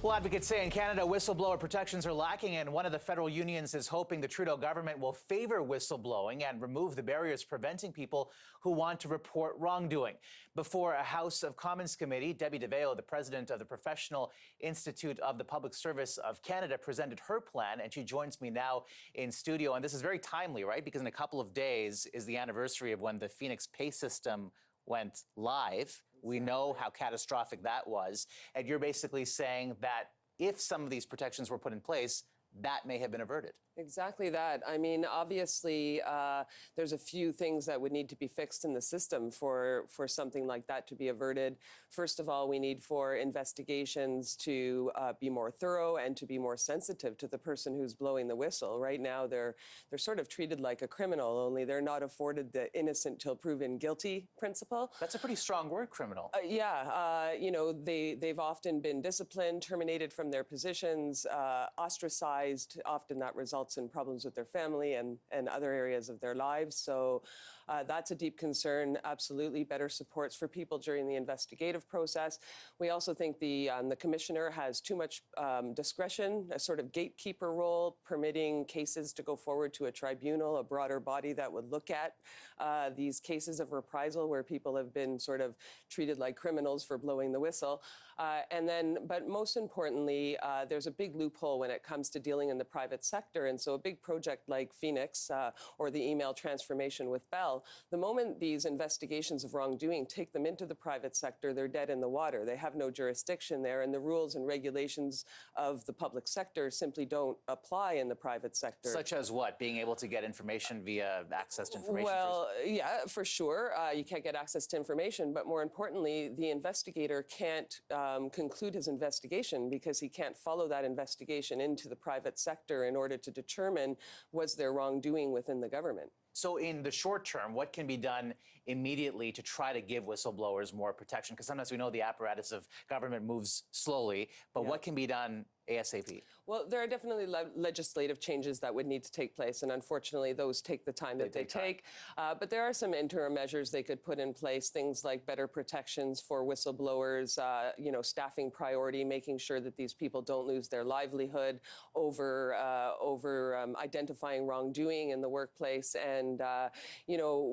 Well, advocates say in Canada, whistleblower protections are lacking, and one of the federal unions is hoping the Trudeau government will favor whistleblowing and remove the barriers preventing people who want to report wrongdoing. Before a House of Commons committee, Debi, the president of the Professional Institute of the Public Service of Canada, presented her plan, and she joins me now in studio. And this is very timely, right? Because in a couple of days is the anniversary of when the Phoenix pay system went live. We know how catastrophic that was. And you're basically saying that if some of these protections were put in place, that may have been averted. Exactly that. I mean, obviously, there's a few things that would need to be fixed in the system for something like that to be averted. First of all, we need for investigations to be more thorough and to be more sensitive to the person who's blowing the whistle. Right now, they're sort of treated like a criminal, only they're not afforded the innocent till proven guilty principle. That's a pretty strong word, criminal. You know, they've often been disciplined, terminated from their positions, ostracized. Often that results in problems with their family and other areas of their lives. So that's a deep concern. Absolutely, better supports for people during the investigative process. We also think the commissioner has too much discretion, a sort of gatekeeper role, permitting cases to go forward to a tribunal, a broader body that would look at these cases of reprisal where people have been sort of treated like criminals for blowing the whistle. But most importantly, there's a big loophole when it comes to dealing in the private sector. And so a big project like Phoenix or the email transformation with Bell, the moment these investigations of wrongdoing take them into the private sector, they're dead in the water. They have no jurisdiction there, and the rules and regulations of the public sector simply don't apply in the private sector. Such as what? Being able to get information via access to information? Well, yeah, for sure. You can't get access to information, but more importantly, the investigator can't conclude his investigation because he can't follow that investigation into the private sector in order to determine was there wrongdoing within the government. So in the short term, what can be done immediately to try to give whistleblowers more protection? Because sometimes we know the apparatus of government moves slowly, but what can be done ASAP? Well, there are definitely legislative changes that would need to take place, and unfortunately, those take the time that they take. But there are some interim measures they could put in place, things like better protections for whistleblowers, staffing priority, making sure that these people don't lose their livelihood over identifying wrongdoing in the workplace. And,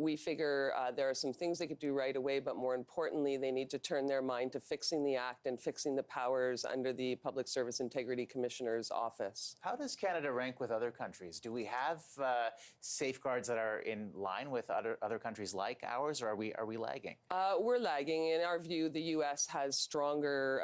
we figure there are some things they could do right away, but more importantly, they need to turn their mind to fixing the act and fixing the powers under the Public Service Integrity Commissioner's office. How does Canada rank with other countries? Do we have safeguards that are in line with other countries like ours, or are we lagging? We're lagging. In our view, the U.S. has stronger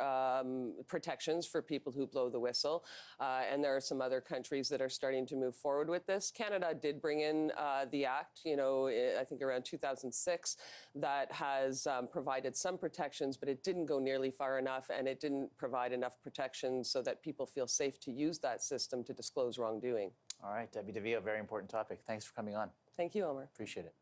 protections for people who blow the whistle, and there are some other countries that are starting to move forward with this. Canada did bring in the act, I think around 2006, that has provided some protections, but it didn't go nearly far enough, and it didn't provide enough protection so that people feel safe to use that system to disclose wrongdoing. All right, Debi, Daviau, very important topic. Thanks for coming on. Thank you, Elmer. Appreciate it.